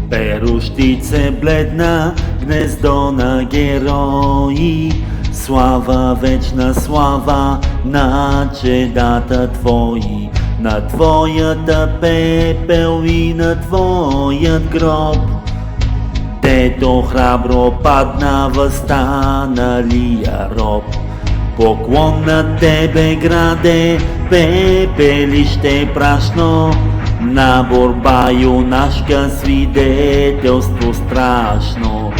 Перущице бледна, гнездо на герои, слава, вечна слава на чедата твои, на твоята пепел и на твоят гроб. Дето храбро падна възстаналия роб. Поклон на тебе, граде, пепелище прашно, на борба юнашка свидетелство страшно.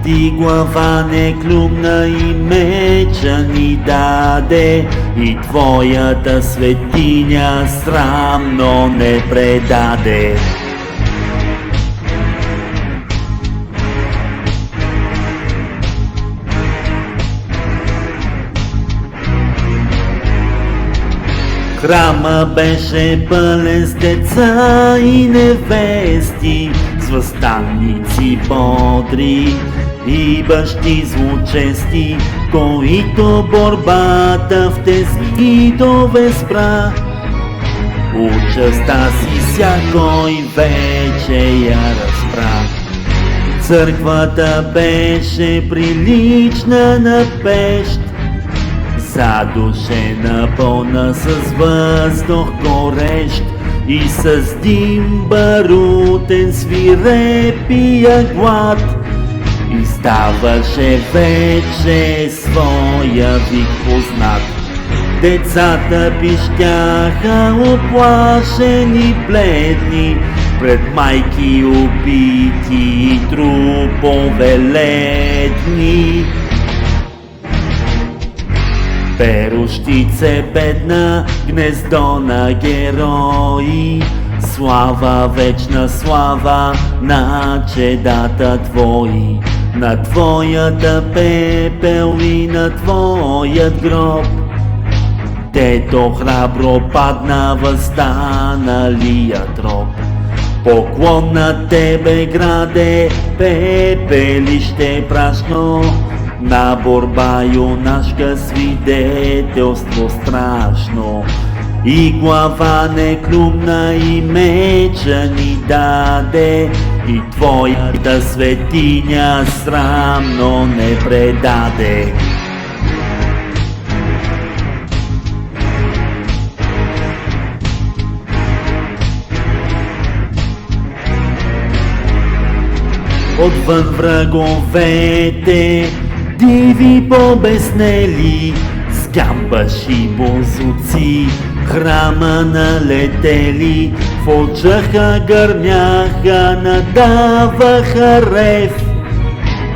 Ти глава не клюмна и меча ни даде, и твоята светиня срамно не предаде. Храма беше пълен с деца и невести, с въстанници бодри и бащи злочести, които борбата в тези гидове спра. Участа си всякой вече я разпра. Църквата беше прилична на пещ, задушена пълна с въздух горещ и с дим барутен свирепия глад. Издаваше вече своя вик познат. Децата пищяха оплашени бледни пред майки убити и трупове ледни. Перущице бедна, гнездо на герои, слава, вечна слава на чедата твои, на твоята пепел и на твоят гроб. Дето храбро падна възстаналият роб. Поклон на тебе, граде, пепелище прашно, на борба юнашка свидетелство страшно. И глава не клюмна и меча ни даде, и твоята светиня срамно не предаде. Отвън враговете диви побеснели, с гамбаши бозуци храма налетели, в очаха гърмяха, надаваха рев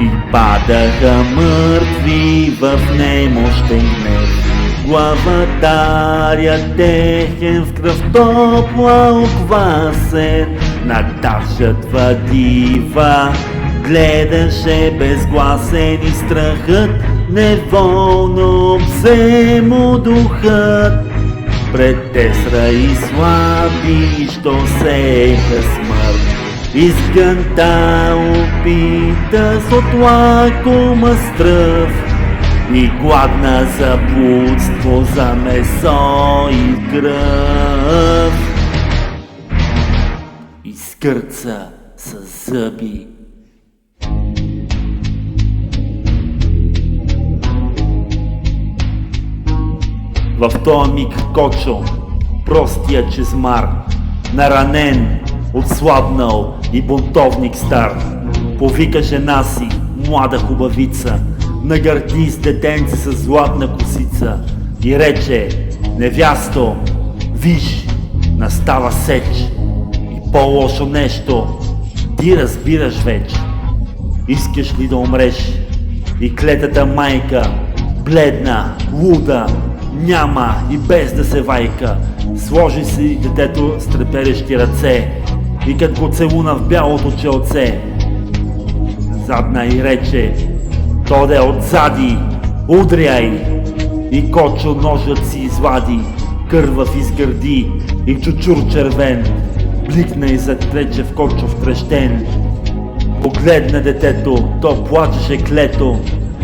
и падаха мъртви в немощен гнев. Главатарят техен в кръв топла оквасен, над жътва дива гледаше безгласен и страхът неволно обзе му духът. Пред тесра и слаби, що сеха смърт, изгънта опита с отлакома стръв и гладна за блудство, за месо и кръв. Изкърца със зъби. В този миг Кочо, простия чезмар, наранен, отслабнал и бунтовник стар, повика жена си, млада хубавица, нагърди с детенце с златна косица и рече: невясто, виж, настава сеч и по-лошо нещо, ти разбираш вече. Искаш ли да умреш? И клетата майка, бледна, луда, няма и без да се вайка, сложи си детето с треперещи ръце и като го целуна в бялото челце, задна и рече: тоде отзади, удряй! И Кочо ножът си извади, кървав изгърди и чучур червен, бликна и затрече в Кочо втрещен. Погледна детето, то плачеше клето,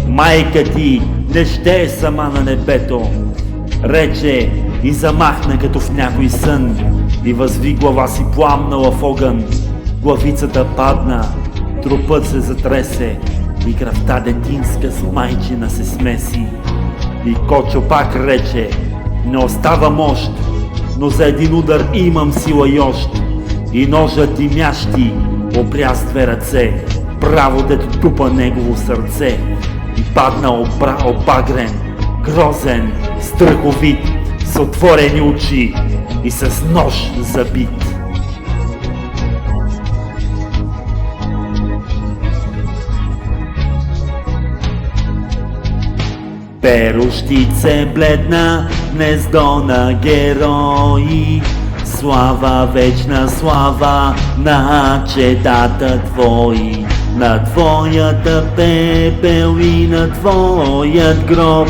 майка ти не ще е сама на небето. Рече и замахна като в някой сън и възви глава си пламнала в огън. Главицата падна, трупът се затресе и кръвта детинска с майчина се смеси. И Кочо пак рече: не остава мощ, но за един удар имам сила йощ. И ножът димящи опря с две ръце, право дето тупа негово сърце. И падна обагрен, грозен, страховит, с отворени очи и с нож забит. Перущице бледна, гнездо на герои, слава, вечна слава на чедата твои, на твоята пепел и на твоят гроб.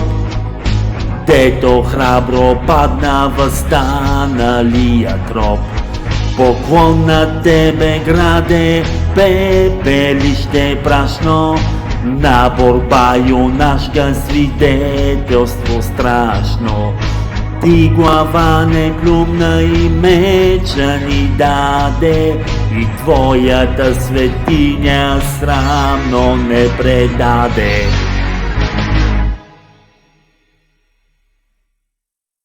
Дето храбро падна възстаналия троп. Поклон на тебе граде, пепелище прашно, на борба юнашка свидетелство страшно. Ти глава не клюмна и меча ни даде, и твоята светиня срамно не предаде.